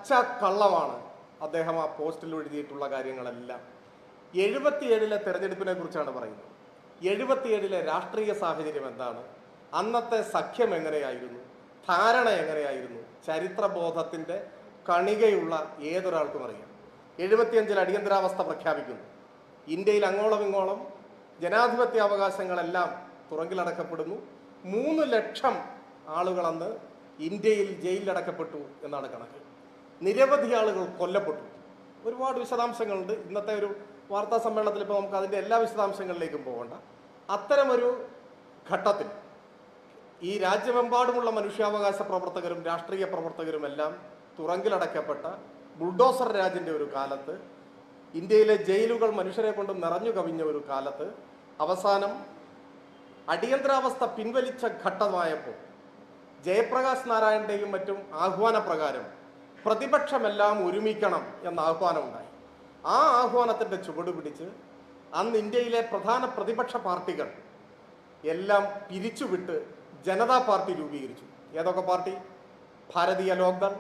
പച്ച കള്ളമാണ് അദ്ദേഹം ആ പോസ്റ്റിൽ എഴുതിയിട്ടുള്ള കാര്യങ്ങളെല്ലാം. 77-ലെ തെരഞ്ഞെടുപ്പിനെ കുറിച്ചാണ് പറയുന്നത്. 77-ലെ രാഷ്ട്രീയ സാഹചര്യം എന്താണ്, അന്നത്തെ സഖ്യം എങ്ങനെയായിരുന്നു, ധാരണ എങ്ങനെയായിരുന്നു, ചരിത്രബോധത്തിൻ്റെ കണികയുള്ള ഏതൊരാൾക്കും അറിയാം. 75-ൽ അടിയന്തരാവസ്ഥ പ്രഖ്യാപിക്കുന്നു. ഇന്ത്യയിൽ അങ്ങോളം ഇങ്ങോളം ജനാധിപത്യ അവകാശങ്ങളെല്ലാം തുറങ്കിലടക്കപ്പെടുന്നു. 3 ലക്ഷം ആളുകൾ അന്ന് ഇന്ത്യയിൽ ജയിലിലടക്കപ്പെട്ടു എന്നാണ് കണക്ക്. നിരവധി ആളുകൾ കൊല്ലപ്പെട്ടു. ഒരുപാട് വിശദാംശങ്ങളുണ്ട്. ഇന്നത്തെ ഒരു വാർത്താ സമ്മേളനത്തിൽ ഇപ്പോൾ നമുക്ക് അതിൻ്റെ എല്ലാ വിശദാംശങ്ങളിലേക്കും പോകണ്ട. അത്തരമൊരു ഘട്ടത്തിൽ ഈ രാജ്യമെമ്പാടുമുള്ള മനുഷ്യാവകാശ പ്രവർത്തകരും രാഷ്ട്രീയ പ്രവർത്തകരുമെല്ലാം തുറങ്കിലടക്കപ്പെട്ട ബുൾഡോസർ രാജിൻ്റെ ഒരു കാലത്ത്, ഇന്ത്യയിലെ ജയിലുകൾ മനുഷ്യരെ കൊണ്ട് നിറഞ്ഞു കവിഞ്ഞ ഒരു കാലത്ത്, അവസാനം അടിയന്തരാവസ്ഥ പിൻവലിച്ച ഘട്ടമായപ്പോൾ ജയപ്രകാശ് നാരായണൻ്റെയും മറ്റും ആഹ്വാനപ്രകാരം പ്രതിപക്ഷമെല്ലാം ഒരുമിക്കണം എന്ന ആഹ്വാനമുണ്ടായി. ആ ആഹ്വാനത്തിൻ്റെ ചുവട് പിടിച്ച് അന്ന് ഇന്ത്യയിലെ പ്രധാന പ്രതിപക്ഷ പാർട്ടികൾ എല്ലാം പിരിച്ചുവിട്ട് ജനതാ പാർട്ടി രൂപീകരിച്ചു. ഏതൊക്കെ പാർട്ടി? ഭാരതീയ ലോക്ദൾ,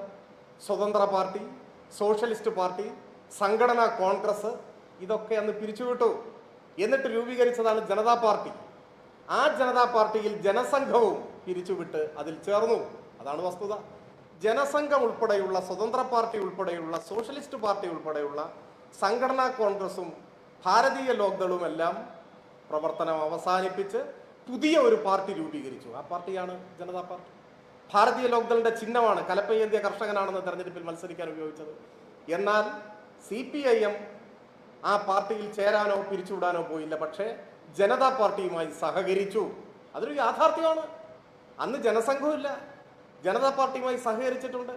സ്വതന്ത്ര പാർട്ടി, സോഷ്യലിസ്റ്റ് പാർട്ടി, സംഘടനാ കോൺഗ്രസ്, ഇതൊക്കെ അന്ന് പിരിച്ചുവിട്ടു. എന്നിട്ട് രൂപീകരിച്ചതാണ് ജനതാ പാർട്ടി. ആ ജനതാ പാർട്ടിയിൽ ജനസംഘവും പിരിച്ചുവിട്ട് അതിൽ ചേർന്നു. അതാണ് വസ്തുത. ജനസംഘം ഉൾപ്പെടെയുള്ള, സ്വതന്ത്ര പാർട്ടി ഉൾപ്പെടെയുള്ള, സോഷ്യലിസ്റ്റ് പാർട്ടി ഉൾപ്പെടെയുള്ള സംഘടനാ കോൺഗ്രസും ഭാരതീയ ലോക്ദളുമെല്ലാം പ്രവർത്തനം അവസാനിപ്പിച്ച് പുതിയ ഒരു പാർട്ടി രൂപീകരിച്ചു. ആ പാർട്ടിയാണ് ജനതാ പാർട്ടി. ഭാരതീയ ലോക്ദളിൻ്റെ ചിഹ്നമാണ് കലപ്പയേന്ത്യ കർഷകനാണെന്ന് തെരഞ്ഞെടുപ്പിൽ മത്സരിക്കാൻ ഉപയോഗിച്ചത്. എന്നാൽ CPIM ആ പാർട്ടിയിൽ ചേരാനോ പിരിച്ചുവിടാനോ പോയില്ല. പക്ഷേ ജനതാ പാർട്ടിയുമായി സഹകരിച്ചു. അതൊരു യാഥാർത്ഥ്യമാണ്. അന്ന് ജനസംഘമില്ല, ജനതാ പാർട്ടിയുമായി സഹകരിച്ചിട്ടുണ്ട്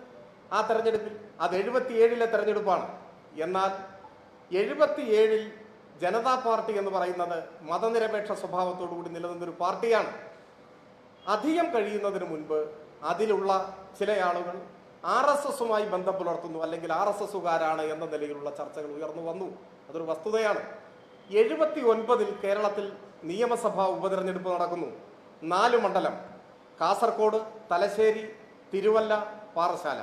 ആ തെരഞ്ഞെടുപ്പിൽ. അത് 77-ലെ തെരഞ്ഞെടുപ്പാണ്. എന്നാൽ 77-ൽ ജനതാ പാർട്ടി എന്ന് പറയുന്നത് മതനിരപേക്ഷ സ്വഭാവത്തോടുകൂടി നിലനിന്നൊരു പാർട്ടിയാണ്. അധികം കഴിയുന്നതിന് മുൻപ് അതിലുള്ള ചില ആളുകൾ RSSുമായി ബന്ധം പുലർത്തുന്നു, അല്ലെങ്കിൽ RSSുകാരാണ് എന്ന നിലയിലുള്ള ചർച്ചകൾ ഉയർന്നു വന്നു. അതൊരു വസ്തുതയാണ്. 79-ൽ കേരളത്തിൽ നിയമസഭാ ഉപതെരഞ്ഞെടുപ്പ് നടക്കുന്നു. 4 മണ്ഡലം: കാസർഗോഡ്, തലശ്ശേരി, തിരുവല്ല, പാറശാല.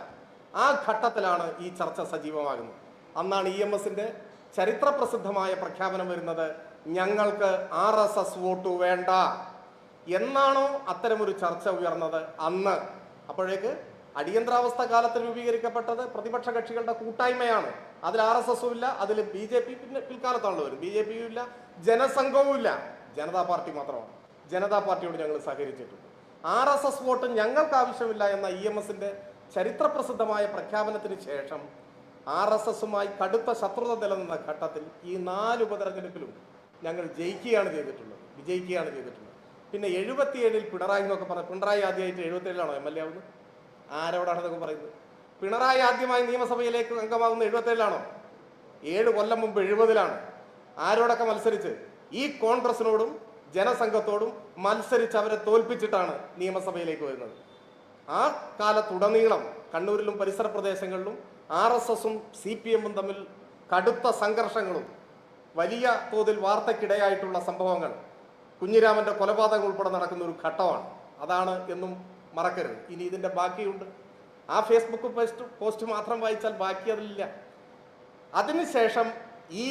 ആ ഘട്ടത്തിലാണ് ഈ ചർച്ച സജീവമാകുന്നത്. അന്നാണ് EMSന്റെ ചരിത്രപ്രസിദ്ധമായ പ്രഖ്യാപനം വരുന്നത്: ഞങ്ങൾക്ക് RSS വോട്ട് വേണ്ട എന്നാണോ അത്തരമൊരു ചർച്ച ഉയർന്നത് അന്ന്. അപ്പോഴേക്ക് അടിയന്തരാവസ്ഥ കാലത്ത് രൂപീകരിക്കപ്പെട്ടത് പ്രതിപക്ഷ കക്ഷികളുടെ കൂട്ടായ്മയാണ്. അതിൽ RSSും ഇല്ല, അതിൽ BJP പിൽക്കാലത്താണല്ലോ വരും. BJPയും ഇല്ല, ജനസംഘവും ഇല്ല, ജനതാ പാർട്ടി മാത്രമാണ്. ജനതാ പാർട്ടിയോട് ഞങ്ങൾ സഹകരിച്ചിട്ടുണ്ട്. RSS വോട്ട് ഞങ്ങൾക്ക് ആവശ്യമില്ല എന്ന EMSന്റെ ചരിത്രപ്രസിദ്ധമായ പ്രഖ്യാപനത്തിന് ശേഷം RSSുമായി കടുത്ത ശത്രുത നിലനിന്ന ഘട്ടത്തിൽ ഈ 4 ഉപതെരഞ്ഞെടുപ്പിലും ഞങ്ങൾ ജയിക്കുകയാണ് ചെയ്തിട്ടുള്ളത്, വിജയിക്കുകയാണ് ചെയ്തിട്ടുള്ളത്. പിന്നെ 77-ൽ പിണറായി എന്നൊക്കെ പറഞ്ഞു. പിണറായി ആദ്യമായിട്ട് 77-ലാണോ MLA ആവുന്നത്? ആരോടാണ് ഇതൊക്കെ പറയുന്നത്? പിണറായി ആദ്യമായി നിയമസഭയിലേക്ക് അംഗമാകുന്ന 77-ലാണോ? 7 കൊല്ലം മുമ്പ് 70-ലാണ്. ആരോടൊക്കെ മത്സരിച്ച്? ഈ കോൺഗ്രസിനോടും ജനസംഘത്തോടും മത്സരിച്ച് അവരെ തോൽപ്പിച്ചിട്ടാണ് നിയമസഭയിലേക്ക് വരുന്നത്. ആ കാലത്തുടനീളം കണ്ണൂരിലും പരിസര പ്രദേശങ്ങളിലും RSSും CPMും തമ്മിൽ കടുത്ത സംഘർഷങ്ങളും വലിയ തോതിൽ വാർത്തക്കിടയായിട്ടുള്ള സംഭവങ്ങൾ, കുഞ്ഞിരാമൻ്റെ കൊലപാതകം ഉൾപ്പെടെ നടക്കുന്ന ഒരു ഘട്ടമാണ്. അതാണ് എന്നും മറക്കരുത്. ഇനി ഇതിൻ്റെ ബാക്കിയുണ്ട്. ആ ഫേസ്ബുക്ക് പോസ്റ്റ് മാത്രം വായിച്ചാൽ ബാക്കി അതിലില്ല. അതിനുശേഷം ഈ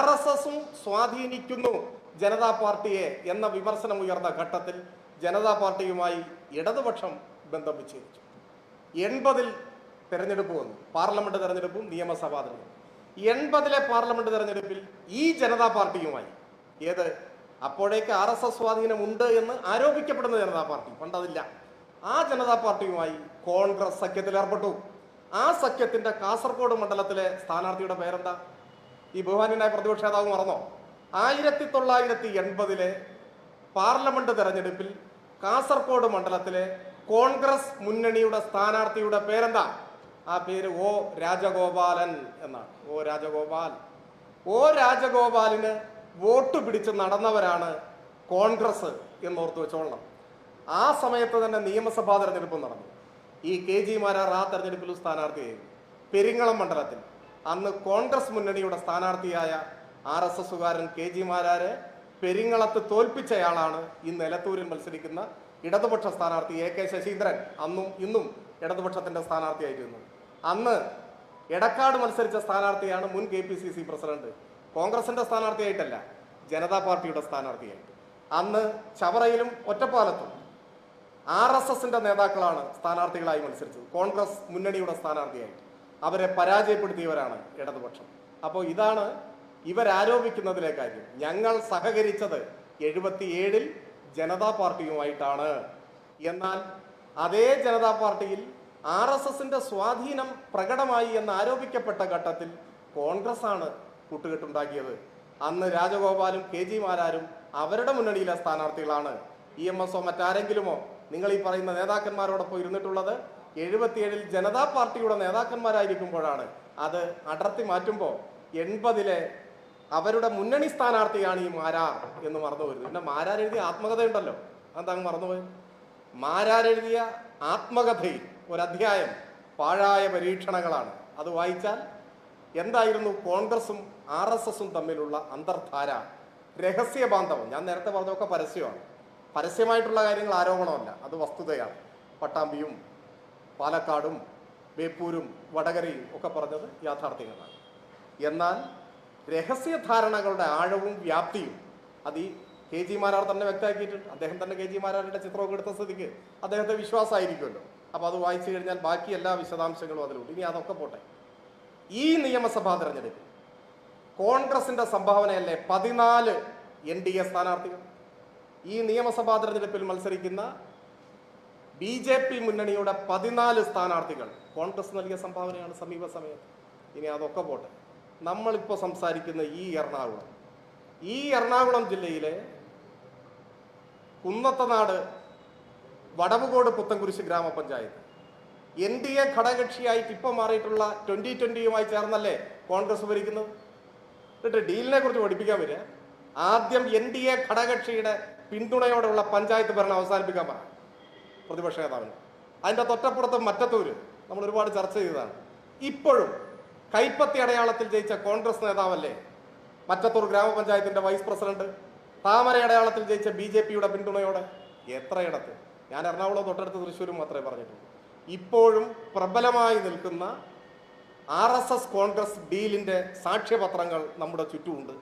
RSSും സ്വാധീനിക്കുന്നു ജനതാ പാർട്ടിയെ എന്ന വിമർശനം ഉയർന്ന ഘട്ടത്തിൽ ജനതാ പാർട്ടിയുമായി ഇടതുപക്ഷം ബന്ധം വിച്ഛേദിച്ചു. 80-ൽ തെരഞ്ഞെടുപ്പ് വന്നു, പാർലമെന്റ് തെരഞ്ഞെടുപ്പും നിയമസഭാ തെരഞ്ഞെടുപ്പും. 80-ലെ പാർലമെന്റ് തെരഞ്ഞെടുപ്പിൽ ഈ ജനതാ പാർട്ടിയുമായി, ഏത് അപ്പോഴേക്ക് RSS സ്വാധീനം ഉണ്ട് എന്ന് ആരോപിക്കപ്പെടുന്ന ജനതാ പാർട്ടി, പണ്ടതില്ല, ആ ജനതാ പാർട്ടിയുമായി കോൺഗ്രസ് സഖ്യത്തിൽ ഏർപ്പെട്ടു. ആ സഖ്യത്തിന്റെ കാസർഗോഡ് മണ്ഡലത്തിലെ സ്ഥാനാർത്ഥിയുടെ പേരെന്താ? ഈ ബഹുമാന്യനായ പ്രതിപക്ഷ നേതാവ് മറന്നോ? 1980-ലെ പാർലമെന്റ് തെരഞ്ഞെടുപ്പിൽ കാസർഗോഡ് മണ്ഡലത്തിലെ കോൺഗ്രസ് മുന്നണിയുടെ സ്ഥാനാർത്ഥിയുടെ പേരെന്താ? ആ പേര് O. രാജഗോപാലൻ എന്നാണ്. O. രാജഗോപാൽ. O. രാജഗോപാലിന് വോട്ട് പിടിച്ച് നടന്നവരാണ് കോൺഗ്രസ് എന്നോർത്ത് വെച്ചോളണം. ആ സമയത്ത് തന്നെ നിയമസഭാ തെരഞ്ഞെടുപ്പ് നടന്നു. ഈ KG മാരാർ ആ തെരഞ്ഞെടുപ്പിലും സ്ഥാനാർത്ഥിയായിരുന്നു. പെരിങ്ങളം മണ്ഡലത്തിൽ അന്ന് കോൺഗ്രസ് മുന്നണിയുടെ സ്ഥാനാർത്ഥിയായ RSSുകാരൻ KG മാരാരെ പെരിങ്ങളത്ത് തോൽപ്പിച്ചയാളാണ് ഇന്ന് എലത്തൂരിൽ മത്സരിക്കുന്ന ഇടതുപക്ഷ സ്ഥാനാർത്ഥി AK ശശീന്ദ്രൻ. അന്നും ഇന്നും ഇടതുപക്ഷത്തിന്റെ സ്ഥാനാർത്ഥിയായിരുന്നു. അന്ന് എടക്കാട് മത്സരിച്ച സ്ഥാനാർത്ഥിയാണ് മുൻ KPCC പ്രസിഡന്റ്. കോൺഗ്രസിന്റെ സ്ഥാനാർത്ഥിയായിട്ടല്ല, ജനതാ പാർട്ടിയുടെ സ്ഥാനാർത്ഥിയായിട്ട്. അന്ന് ചവറയിലും ഒറ്റപ്പാലത്തും RSSന്റെ നേതാക്കളാണ് സ്ഥാനാർത്ഥികളായി മത്സരിച്ചത്, കോൺഗ്രസ് മുന്നണിയുടെ സ്ഥാനാർത്ഥിയായിട്ട്. അവരെ പരാജയപ്പെടുത്തിയവരാണ് ഇടതുപക്ഷം. അപ്പോൾ ഇതാണ് ഇവരാരോപിക്കുന്നതിലെ കാര്യം. ഞങ്ങൾ സഹകരിച്ചത് 77-ൽ ജനതാ പാർട്ടിയുമായിട്ടാണ്. എന്നാൽ അതേ ജനതാ പാർട്ടിയിൽ RSSന്റെ സ്വാധീനം പ്രകടമായി എന്ന് ആരോപിക്കപ്പെട്ട ഘട്ടത്തിൽ കോൺഗ്രസ് ആണ് കൂട്ടുകെട്ടുണ്ടാക്കിയത്. അന്ന് രാജഗോപാലും KG മാരാരും അവരുടെ മുന്നണിയിലെ സ്ഥാനാർത്ഥികളാണ്. EMS മറ്റാരെങ്കിലുമോ നിങ്ങൾ ഈ പറയുന്ന നേതാക്കന്മാരോടൊപ്പം ഇരുന്നിട്ടുള്ളത് 77-ൽ ജനതാ പാർട്ടിയുടെ നേതാക്കന്മാരായിരിക്കുമ്പോഴാണ്. അത് അടർത്തി മാറ്റുമ്പോൾ 80-ലെ അവരുടെ മുന്നണി സ്ഥാനാർത്ഥിയാണ് ഈ മാരാർ എന്ന് മറന്നുപോയത്. പിന്നെ മാരാർ എഴുതിയ ആത്മകഥയുണ്ടല്ലോ, അതാണ് മറന്നുപോയത്. മാരാരെഴുതിയ ആത്മകഥയിൽ ഒരധ്യായം പാഴായ പരീക്ഷണങ്ങളാണ്. അത് വായിച്ചാൽ എന്തായിരുന്നു കോൺഗ്രസും RSSും തമ്മിലുള്ള അന്തർധാര, രഹസ്യ ബാന്ധവം. ഞാൻ നേരത്തെ പറഞ്ഞതൊക്കെ പരസ്യമാണ്. പരസ്യമായിട്ടുള്ള കാര്യങ്ങൾ ആരോപണമല്ല, അത് വസ്തുതയാണ്. പട്ടാമ്പിയും പാലക്കാടും ബേപ്പൂരും വടകരയും ഒക്കെ പറഞ്ഞത് യാഥാർത്ഥ്യങ്ങളാണ്. എന്നാൽ രഹസ്യധാരണകളുടെ ആഴവും വ്യാപ്തിയും അത് ഈ KG മാരാർ തന്നെ വ്യക്തമാക്കിയിട്ടുണ്ട്. അദ്ദേഹം തന്നെ KG മാരാരുടെ ചിത്രമൊക്കെ എടുത്ത സ്ഥിതിക്ക് അദ്ദേഹത്തെ വിശ്വാസമായിരിക്കുമല്ലോ. അപ്പോൾ അത് വായിച്ചു കഴിഞ്ഞാൽ ബാക്കി എല്ലാ വിശദാംശങ്ങളും അതിലുണ്ട്. ഇനി അതൊക്കെ പോട്ടെ. ഈ നിയമസഭാ തെരഞ്ഞെടുപ്പ് കോൺഗ്രസിന്റെ സംഭാവനയല്ലേ 14 NDA സ്ഥാനാർത്ഥികൾ. ഈ നിയമസഭാ തെരഞ്ഞെടുപ്പിൽ മത്സരിക്കുന്ന BJP മുന്നണിയുടെ 14 സ്ഥാനാർത്ഥികൾ കോൺഗ്രസ് നൽകിയ സംഭാവനയാണ് സമീപ സമയത്ത്. ഇനി അതൊക്കെ പോട്ടെ. നമ്മളിപ്പോൾ സംസാരിക്കുന്ന ഈ എറണാകുളം ജില്ലയിലെ കുന്നത്തനാട് വടവുകോട് പുത്തൻകുരിശ് ഗ്രാമപഞ്ചായത്ത് NDA ഘടകകക്ഷിയായിട്ട് ഇപ്പോൾ മാറിയിട്ടുള്ള 2020യുമായി ചേർന്നല്ലേ കോൺഗ്രസ് ഭരിക്കുന്നത്. എന്നിട്ട് ഡീലിനെ കുറിച്ച് പഠിപ്പിക്കാൻ വരിക. ആദ്യം NDA ഘടകകക്ഷിയുടെ പിന്തുണയോടെയുള്ള പഞ്ചായത്ത് ഭരണം അവസാനിപ്പിക്കാൻ പറ പ്രതിപക്ഷ നേതാവിന്. അതിൻ്റെ തൊട്ടപ്പുറത്ത് മറ്റത്തൂര് നമ്മൾ ഒരുപാട് ചർച്ച ചെയ്തതാണ്. ഇപ്പോഴും കൈപ്പത്തി അടയാളത്തിൽ ജയിച്ച കോൺഗ്രസ് നേതാവല്ലേ മറ്റത്തൂർ ഗ്രാമപഞ്ചായത്തിന്റെ വൈസ് പ്രസിഡന്റ്, താമര അടയാളത്തിൽ ജയിച്ച BJPയുടെ പിന്തുണയോടെ. എത്രയിടത്ത്? ഞാൻ എറണാകുളം തൊട്ടടുത്ത് തൃശ്ശൂരും മാത്രമേ പറഞ്ഞിട്ടുള്ളൂ. ഇപ്പോഴും പ്രബലമായി നിൽക്കുന്ന RSS കോൺഗ്രസ് ഡീലിന്റെ സാക്ഷ്യപത്രങ്ങൾ നമ്മുടെ ചുറ്റുമുണ്ട്.